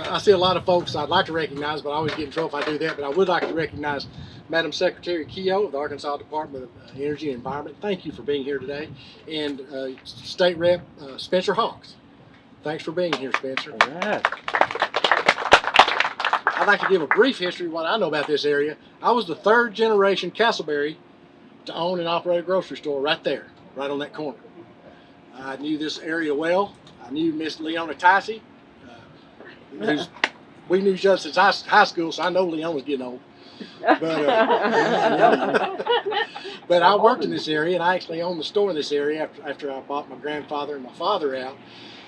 I see a lot of folks I'd like to recognize, but I always get in trouble if I do that. But I would like to recognize Madam Secretary Keogh of the Arkansas Department of Energy and Environment. Thank you for being here today. And State Rep Spencer Hawks. Thanks for being here, Spencer. All right. I'd like to give a brief history of what I know about this area. I was the third generation Castleberry to own and operate a grocery store right there, right on that corner. I knew this area well. I knew Miss Leona Ticey. We knew each other since high school, so I know Leona's getting old. But I worked in this area, and I actually owned the store in this area after I bought my grandfather and my father out.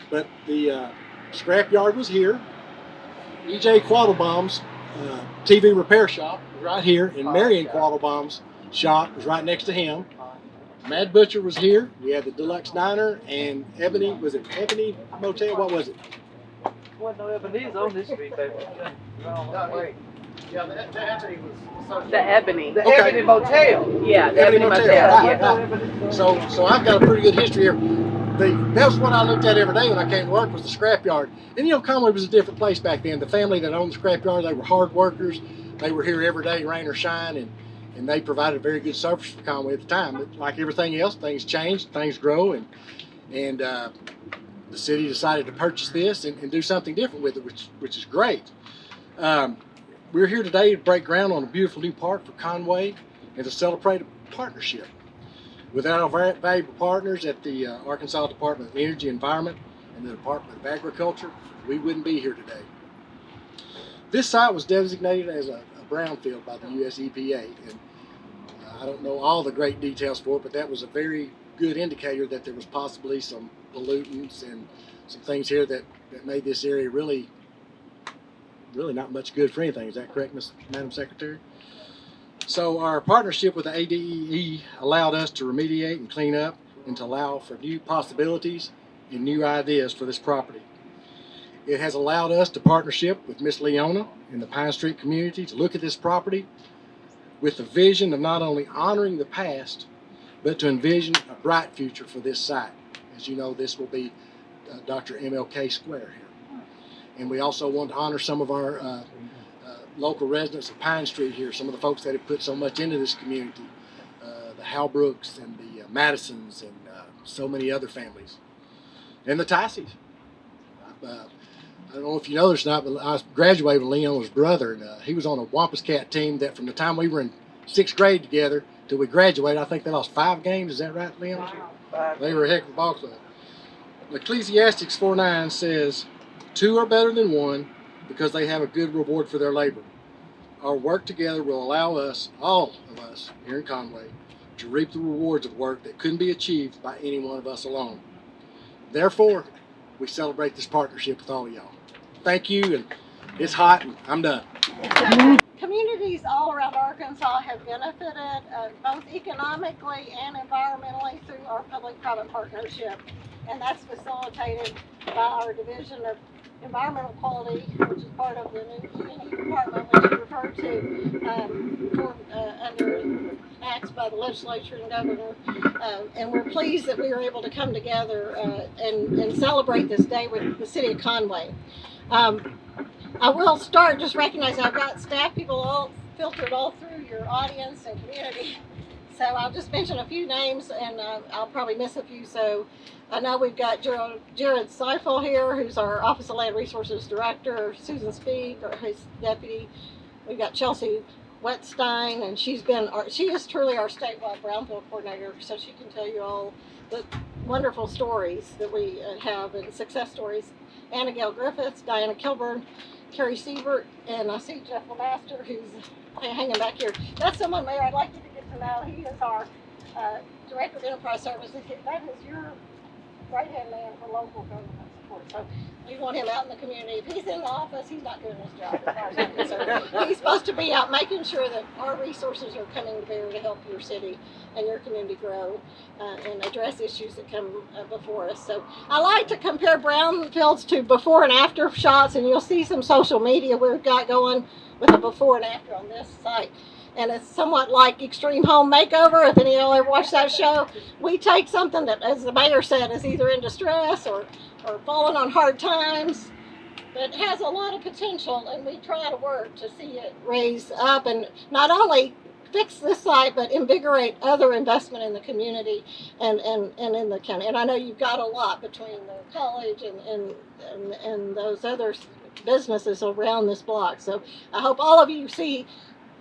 But the scrapyard was here. E.J. Quattlebaum's TV repair shop was right here, and Marion Quattlebaum's shop was right next to him. Mad Butcher was here. We had the Deluxe Diner and Ebony. Was it Ebony Motel? What was it? Well, no Ebony's on this street, baby. Yeah, the Ebony was The Ebony. the Okay. Ebony Motel. Yeah, the Ebony Ebony Motel. Motel. Right, Yeah. right. So I've got a pretty good history here. That's what I looked at every day when I came to work was the scrapyard. And you know, Conway was a different place back then. The family that owned the scrapyard, they were hard workers. They were here every day, rain or shine, and they provided a very good service for Conway at the time. But like everything else, things change, things grow, and the city decided to purchase this and do something different with it, which is great. We're here today to break ground on a beautiful new park for Conway and to celebrate a partnership. Without our valuable partners at the Arkansas Department of Energy and Environment and the Department of Agriculture, we wouldn't be here today. This site was designated as a brownfield by the U.S. EPA, and I don't know all the great details for it, but that was a very good indicator that there was possibly some pollutants and some things here that made this area really not much good for anything. Is that correct, Madam Secretary? So our partnership with the ADEE allowed us to remediate and clean up and to allow for new possibilities and new ideas for this property. It has allowed us to partnership with Miss Leona and the Pine Street community to look at this property with the vision of not only honoring the past, but to envision a bright future for this site. As you know, this will be Dr. MLK Square here. And we also want to honor some of our local residents of Pine Street here, some of the folks that have put so much into this community, the Halbrooks and the Madisons and so many other families. And the Ticeys. I don't know if you know this or not, but I graduated with Leona's brother, and he was on a Wampus Cat team that from the time we were in 6th grade together till we graduated, I think they lost 5 games. Is that right, Leona? Wow. They were a heck of a ball club. Ecclesiastes 4:9 says, 2 are better than 1 because they have a good reward for their labor. Our work together will allow us, all of us here in Conway, to reap the rewards of work that couldn't be achieved by any one of us alone. Therefore, we celebrate this partnership with all of y'all. Thank you, and it's hot, and I'm done. Communities all around Arkansas have benefited both economically and environmentally through our public-private partnership, and that's facilitated by our Division of Environmental Quality, which is part of the new community department, which you referred to under acts by the legislature and governor. And we're pleased that we were able to come together and celebrate this day with the city of Conway. I will start just recognizing I've got staff people all filtered all through your audience and community. So I'll just mention a few names, and I'll probably miss a few. So I know we've got Jared Seifel here, who's our Office of Land Resources Director, Susan Speed, his deputy. We've got Chelsea Wetstein, and she is truly our statewide brownfield coordinator, so she can tell you all the wonderful stories that we have and success stories. Anna Gail Griffiths, Diana Kilburn, Carrie Siebert, and I see Jeff Lemaster, who's hanging back here. That's someone, Mayor, I'd like you to get to know. He is our Director of Enterprise Services. That is your right-hand man for local government support. So we want him out in the community. If he's in the office, he's not doing his job as far as I'm concerned. He's supposed to be out making sure that our resources are coming to bear to help your city and your community grow and address issues that come before us. So I like to compare brownfields to before and after shots, and you'll see some social media we've got going with a before and after on this site. And it's somewhat like Extreme Home Makeover. If any of y'all ever watched that show, we take something that, as the mayor said, is either in distress or falling on hard times, but it has a lot of potential, and we try to work to see it raise up and not only fix this site, but invigorate other investment in the community and in the county. And I know you've got a lot between the college and those other businesses around this block. So I hope all of you see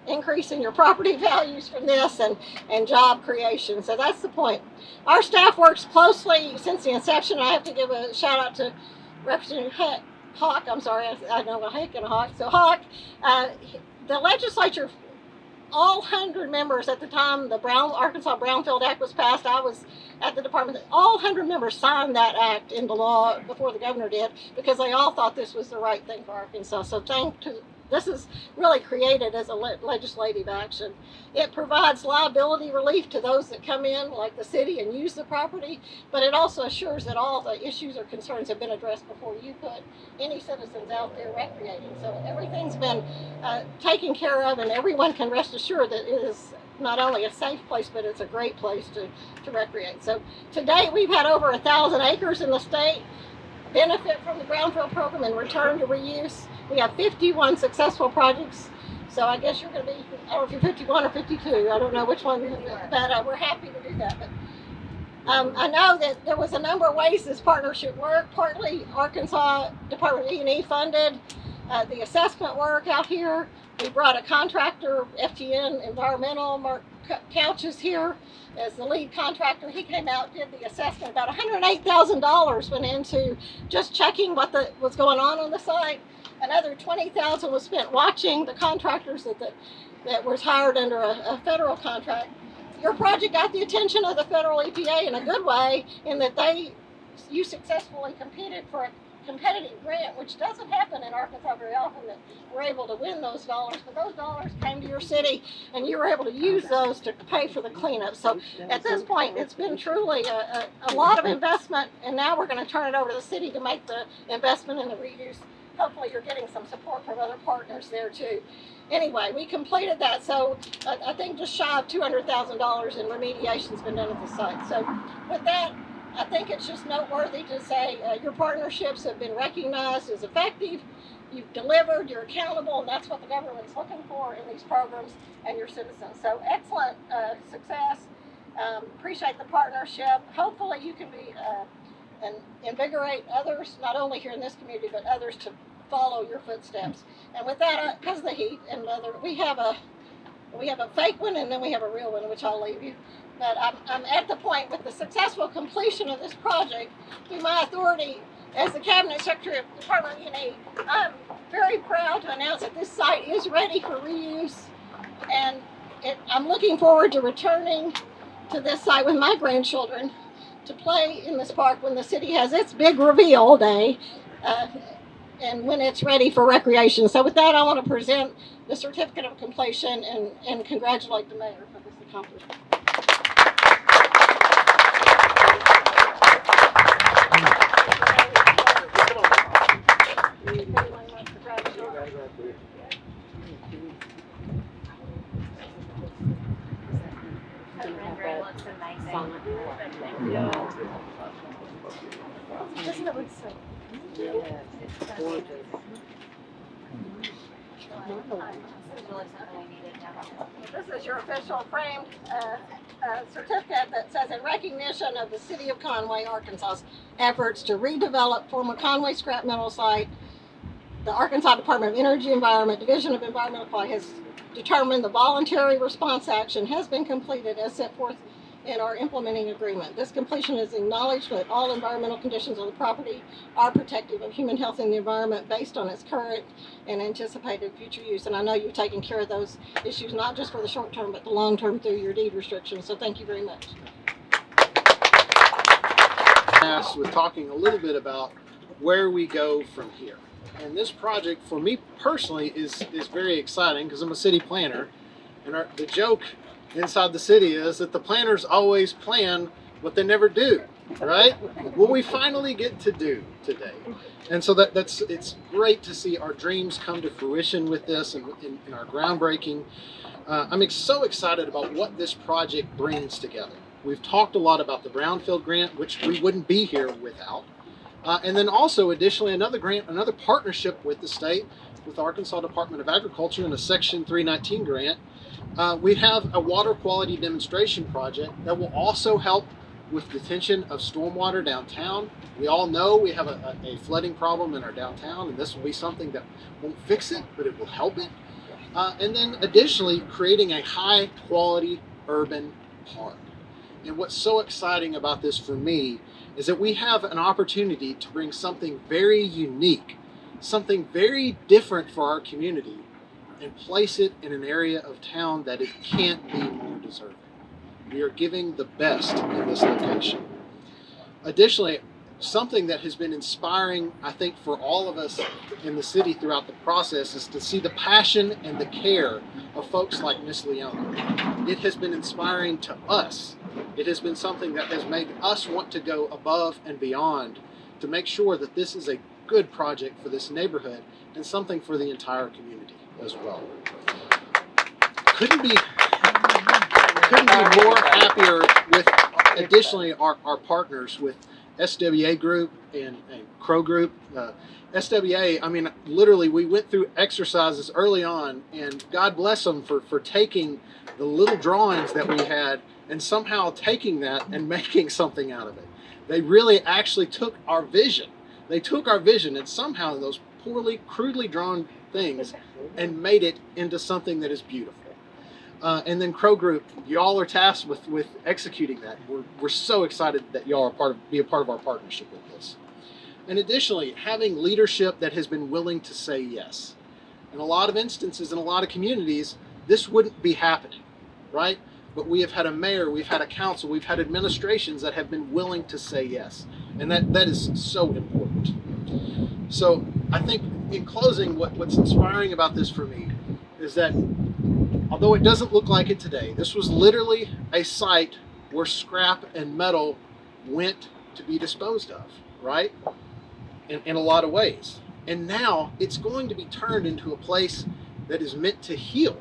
increase in your property values from this and job creation. So that's the point. Our staff works closely since the inception. I have to give a shout out to Representative Hawk. I'm sorry, I know a Hake and a Hawk. So Hawk, the legislature, all 100 members at the time the Arkansas Brownfield Act was passed, I was at the department. All 100 members signed that act into law before the governor did, because they all thought this was the right thing for Arkansas. So this is really created as a legislative action. It provides liability relief to those that come in, like the city, and use the property, but it also assures that all the issues or concerns have been addressed before you put any citizens out there recreating. So everything's been taken care of, and everyone can rest assured that it is not only a safe place, but it's a great place to recreate. So to date, we've had over 1,000 acres in the state benefit from the Brownfield Program and return to reuse. We have 51 successful projects. So I guess you're going to be, I don't know if you're 51 or 52. I don't know which one, but we're happy to do that. But I know that there was a number of ways this partnership worked. Partly Arkansas Department of E&E funded the assessment work out here. We brought a contractor, FTN Environmental, Mark Couch is here as the lead contractor. He came out, did the assessment. About $108,000 went into just checking what was going on the site. Another $20,000 was spent watching the contractors that was hired under a federal contract. Your project got the attention of the federal EPA in a good way, in that you successfully competed for a competitive grant, which doesn't happen in Arkansas very often, that we're able to win those dollars. But those dollars came to your city, and you were able to use those to pay for the cleanup. So at this point, it's been truly a lot of investment, and now we're going to turn it over to the city to make the investment in the reuse. Hopefully you're getting some support from other partners there too. Anyway, we completed that, so I think just shy of $200,000 in remediation's been done at the site. So with that, I think it's just noteworthy to say your partnerships have been recognized as effective. You've delivered, you're accountable, and that's what the government's looking for in these programs and your citizens. So excellent success. Appreciate the partnership. Hopefully you can be and invigorate others, not only here in this community, but others to follow your footsteps. And with that, because of the heat and weather, we have a fake one and then we have a real one, which I'll leave you. But I'm at the point with the successful completion of this project, through my authority as the Cabinet Secretary of the Department of E&E, I'm very proud to announce that this site is ready for reuse. And I'm looking forward to returning to this site with my grandchildren to play in this park when the city has its big reveal day and when it's ready for recreation. So with that, I want to present the certificate of completion and congratulate the mayor for this accomplishment. Doesn't it look so? This is your official framed certificate that says, in recognition of the City of Conway, Arkansas's efforts to redevelop former Conway scrap metal site, the Arkansas Department of Energy Environment, Division of Environmental Quality, has determined the voluntary response action has been completed as set forth in our implementing agreement. This completion is acknowledged that all environmental conditions on the property are protective of human health and the environment based on its current and anticipated future use. And I know you're taking care of those issues, not just for the short term, but the long term through your deed restrictions. So thank you very much. With talking a little bit about where we go from here. And this project, for me personally, is very exciting because I'm a city planner. And the joke inside the city is that the planners always plan what they never do, right? Well, we finally get to do today. And so it's great to see our dreams come to fruition with this and in our groundbreaking. I'm so excited about what this project brings together. We've talked a lot about the Brownfield grant, which we wouldn't be here without. And then also, additionally, another grant, another partnership with the state, with Arkansas Department of Agriculture in a Section 319 grant. We have a water quality demonstration project that will also help with detention of stormwater downtown. We all know we have a flooding problem in our downtown, and this will be something that won't fix it, but it will help it. And then additionally, creating a high quality urban park. And what's so exciting about this for me is that we have an opportunity to bring something very unique, something very different for our community, and place it in an area of town that it can't be more deserving. We are giving the best in this location. Additionally, something that has been inspiring, I think, for all of us in the city throughout the process is to see the passion and the care of folks like Miss Leona. It has been inspiring to us. It has been something that has made us want to go above and beyond to make sure that this is a good project for this neighborhood and something for the entire community as well. Couldn't be more happier with additionally our partners with SWA Group and Crow Group. SWA, I mean, literally we went through exercises early on, and God bless them for taking the little drawings that we had and somehow taking that and making something out of it. They really actually took our vision. They took our vision and somehow those poorly, crudely drawn things and made it into something that is beautiful. And then Crow Group, y'all are tasked with executing that. We're so excited that y'all are be a part of our partnership with this. And additionally, having leadership that has been willing to say yes. In a lot of instances, in a lot of communities, this wouldn't be happening, right? But we have had a mayor, we've had a council, we've had administrations that have been willing to say yes. And that is so important. So I think in closing, what's inspiring about this for me is that although it doesn't look like it today, this was literally a site where scrap and metal went to be disposed of, right? In a lot of ways. And now it's going to be turned into a place that is meant to heal.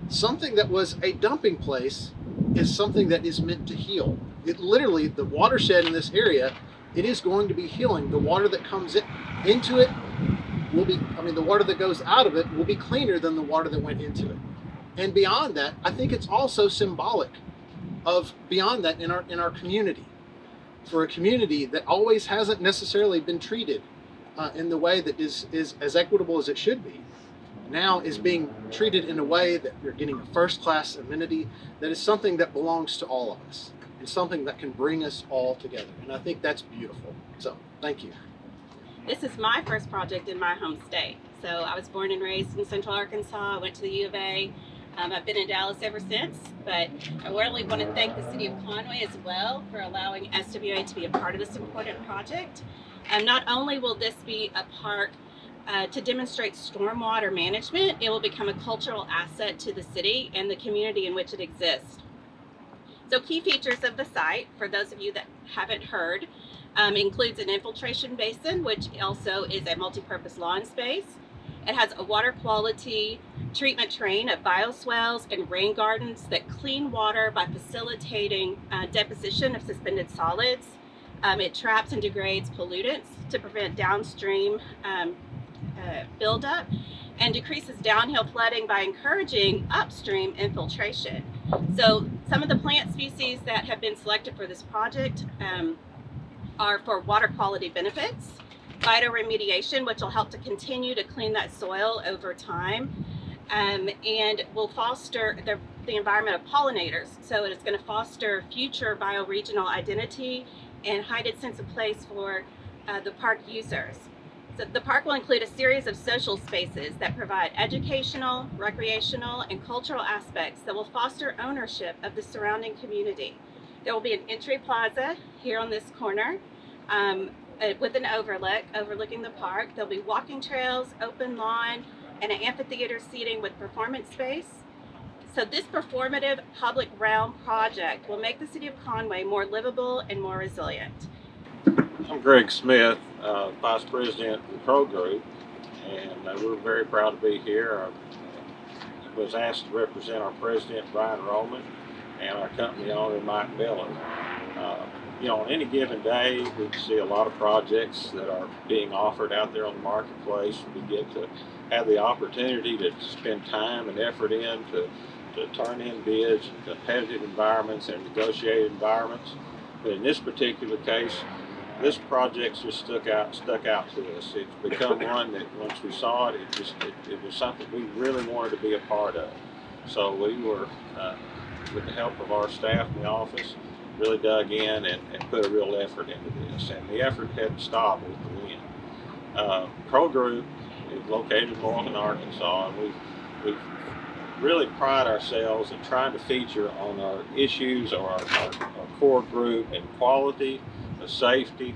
Something that was a dumping place is something that is meant to heal. It literally, the watershed in this area, it is going to be healing. The water that comes into it will be, the water that goes out of it will be cleaner than the water that went into it. And beyond that, I think it's also symbolic of beyond that in our community. For a community that always hasn't necessarily been treated in the way that is as equitable as it should be, now is being treated in a way that you're getting a first-class amenity that is something that belongs to all of us and something that can bring us all together. And I think that's beautiful. So, thank you. This is my first project in my home state. So I was born and raised in Central Arkansas. I went to the U of A. I've been in Dallas ever since, but I really want to thank the city of Conway as well for allowing SWA to be a part of this important project. Not only will this be a park to demonstrate stormwater management, it will become a cultural asset to the city and the community in which it exists. So key features of the site, for those of you that haven't heard, includes an infiltration basin, which also is a multi-purpose lawn space. It has a water quality treatment train of bioswales and rain gardens that clean water by facilitating deposition of suspended solids. It traps and degrades pollutants to prevent downstream buildup and decreases downhill flooding by encouraging upstream infiltration. So some of the plant species that have been selected for this project are for water quality benefits, phytoremediation, which will help to continue to clean that soil over time, and will foster the environment of pollinators. So it's going to foster future bioregional identity and heightened sense of place for the park users. So the park will include a series of social spaces that provide educational, recreational, and cultural aspects that will foster ownership of the surrounding community. There will be an entry plaza here on this corner with an overlooking the park. There'll be walking trails, open lawn, and an amphitheater seating with performance space. So this performative public realm project will make the city of Conway more livable and more resilient. I'm Greg Smith, Vice President of the Crow Group, and we're very proud to be here. I was asked to represent our President, Brian Roman, and our company owner, Mike Miller. On any given day, we see a lot of projects that are being offered out there on the marketplace. We get to have the opportunity to spend time and effort to turn in bids in competitive environments and negotiated environments. But in this particular case, this project just stuck out to us. It's become one that once we saw it, it was something we really wanted to be a part of. So we were, with the help of our staff in the office, really dug in and put a real effort into this. And the effort hadn't stopped with the win. Pro Group is located in Markham, Arkansas, and we really pride ourselves in trying to feature on our issues or our core group in quality, safety,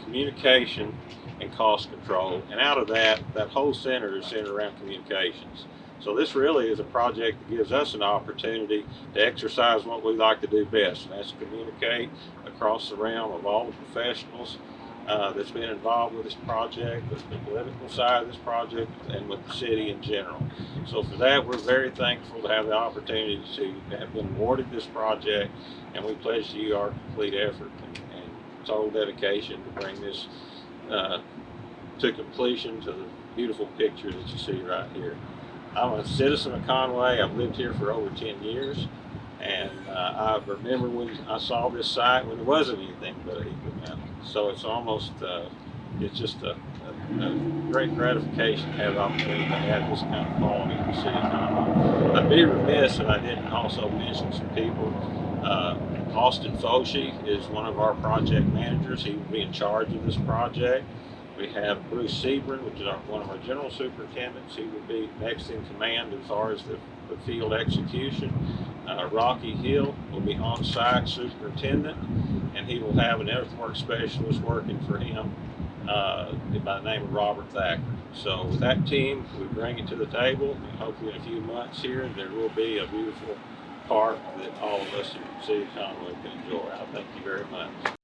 communication, and cost control. And out of that whole center is centered around communications. So this really is a project that gives us an opportunity to exercise what we like to do best, and that's communicate across the realm of all the professionals that's been involved with this project, with the political side of this project, and with the city in general. So for that, we're very thankful to have the opportunity to have been awarded this project, and we pledge to you our complete effort and total dedication to bring this to completion, to the beautiful picture that you see right here. I'm a citizen of Conway. I've lived here for over 10 years, and I remember when I saw this site when there wasn't anything but an equal mountain. So it's almost, it's just a great gratification to have the opportunity to have this kind of quality in the city of Conway. I'd be remiss if I didn't also mention some people. Austin Foshee is one of our project managers. He will be in charge of this project. We have Bruce Sebring, which is one of our general superintendents. He will be next in command as far as the field execution. Rocky Hill will be on-site superintendent, and he will have an earthwork specialist working for him by the name of Robert Thacker. So with that team, we bring it to the table, and hopefully in a few months here, there will be a beautiful park that all of us in the city of Conway can enjoy. I thank you very much.